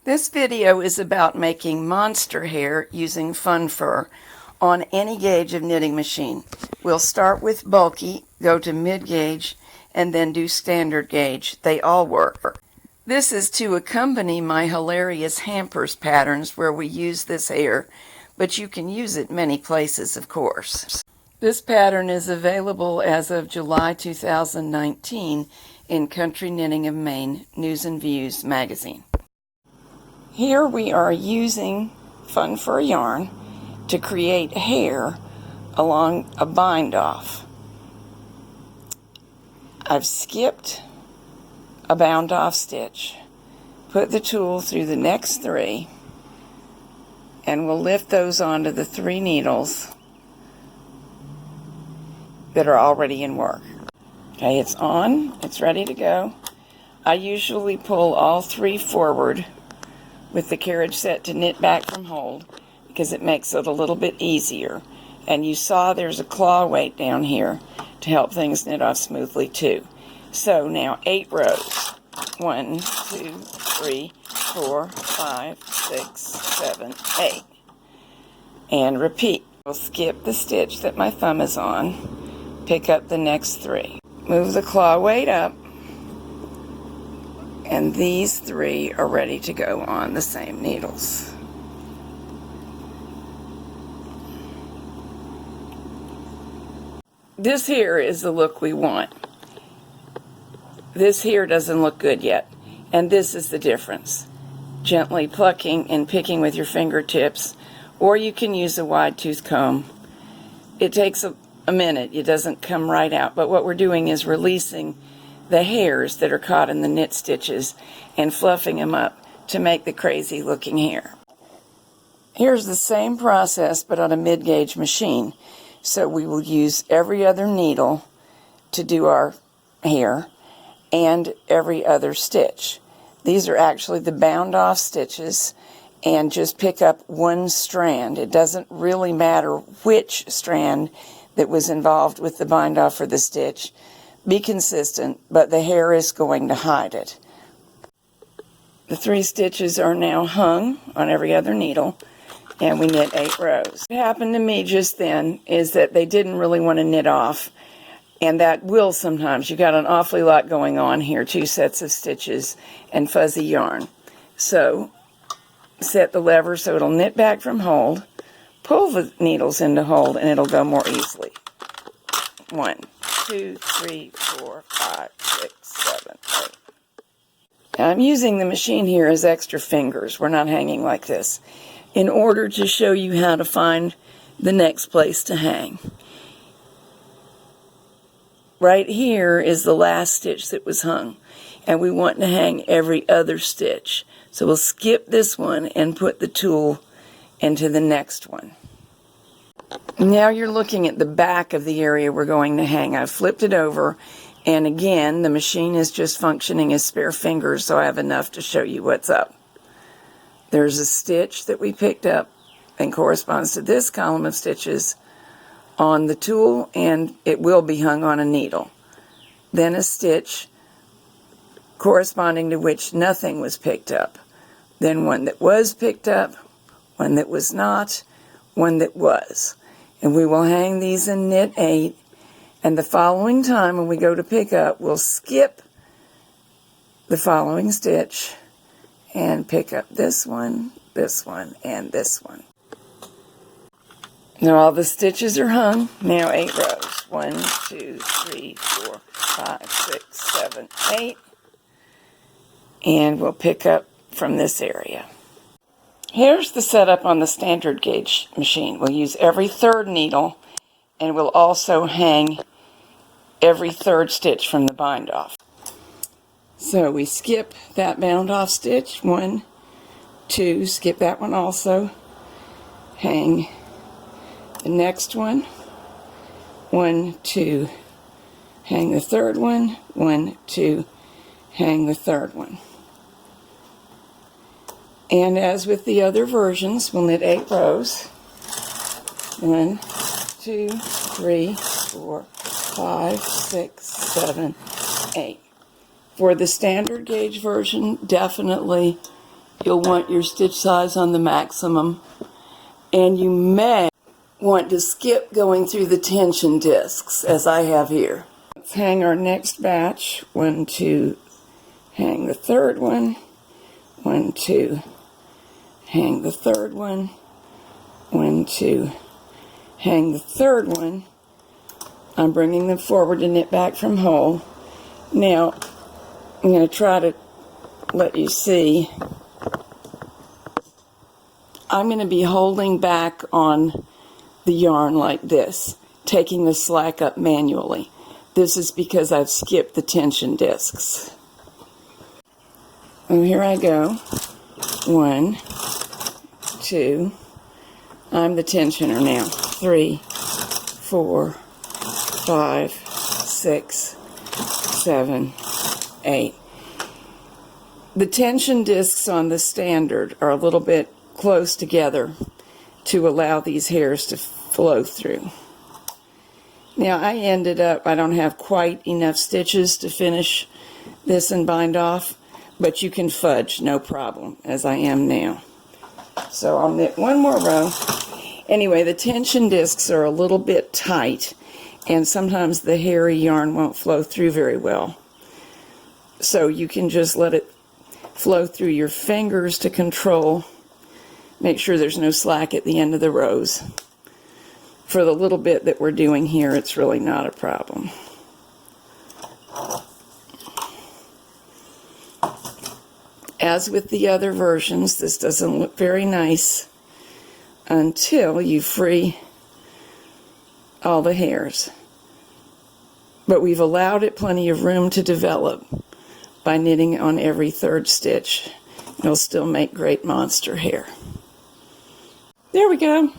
This video is about making monster hair using fun fur on any gauge of knitting machine. We'll start with bulky, go to mid gauge, and then do standard gauge. They all work. This is to accompany my Hilarious Hampers patterns where we use this hair, but you can use it many places, of course. This pattern is available as of July 2019 in Country Knitting of Maine News and Views magazine. Here we are using fun fur yarn to create hair along a bind off. I've skipped a bound off stitch, put the tool through the next three, and we'll lift those onto the 3 needles that are already in work. Okay, it's on, it's ready to go. I usually pull all 3 forward with the carriage set to knit back from hold because it makes it a little bit easier. And you saw there's a claw weight down here to help things knit off smoothly too. So now 8 rows. 1, 2, 3, 4, 5, 6, 7, 8. And repeat. We'll skip the stitch that my thumb is on, pick up the next 3. Move the claw weight up, and these 3 are ready to go on the same needles. This here is the look we want. This here doesn't look good yet, and this is the difference. Gently plucking and picking with your fingertips, or you can use a wide tooth comb. It takes a minute, it doesn't come right out, but what we're doing is releasing the hairs that are caught in the knit stitches and fluffing them up to make the crazy looking hair. Here's the same process but on a mid-gauge machine. So we will use every other needle to do our hair and every other stitch. These are actually the bound off stitches, and just pick up one strand. It doesn't really matter which strand that was involved with the bind off or the stitch. Be consistent, but the hair is going to hide it. The 3 stitches are now hung on every other needle, and we knit 8 rows. What happened to me just then is that they didn't really want to knit off, and that will sometimes. You got an awfully lot going on here, 2 sets of stitches and fuzzy yarn. So set the lever so it'll knit back from hold, pull the needles into hold, and it'll go more easily. 1, 2, 3, 4, 5, 6, 7, 8. Now I'm using the machine here as extra fingers. We're not hanging like this, in order to show you how to find the next place to hang. Right here is the last stitch that was hung, and we want to hang every other stitch. So we'll skip this one and put the tool into the next one. Now you're looking at the back of the area we're going to hang. I've flipped it over, and again, the machine is just functioning as spare fingers, so I have enough to show you what's up. There's a stitch that we picked up and corresponds to this column of stitches on the tool, and it will be hung on a needle. Then a stitch corresponding to which nothing was picked up. Then one that was picked up, one that was not, one that was. And we will hang these and knit 8, and the following time when we go to pick up, we'll skip the following stitch and pick up this one, and this one. Now all the stitches are hung. Now 8 rows. 1, 2, 3, 4, 5, 6, 7, 8. And we'll pick up from this area. Here's the setup on the standard gauge machine. We'll use every 3rd needle, and we'll also hang every 3rd stitch from the bind off. So we skip that bound off stitch, 1, 2, skip that one also, hang the next one, 1, 2, hang the 3rd one, 1, 2, hang the 3rd one. And as with the other versions, we'll knit 8 rows. 1, 2, 3, 4, 5, 6, 7, 8. For the standard gauge version, definitely you'll want your stitch size on the maximum, and you may want to skip going through the tension discs, as I have here. Let's hang our next batch. 1, 2, hang the third one. 1, 2, hang the third one. 1, 2, hang the third one. I'm bringing them forward to knit back from hole. Now, I'm going to try to let you see. I'm going to be holding back on the yarn like this, taking the slack up manually. This is because I've skipped the tension discs. And here I go. 1, 2. I'm the tensioner now. 3, 4, 5, 6, 7, 8. The tension discs on the standard are a little bit close together to allow these hairs to flow through. Now I don't have quite enough stitches to finish this and bind off, but you can fudge no problem, as I am now. So I'll knit one more row. Anyway, the tension discs are a little bit tight, and sometimes the hairy yarn won't flow through very well. So you can just let it flow through your fingers to control. Make sure there's no slack at the end of the rows. For the little bit that we're doing here, it's really not a problem. As with the other versions, this doesn't look very nice until you free all the hairs. But we've allowed it plenty of room to develop by knitting on every third stitch. It'll still make great monster hair. There we go.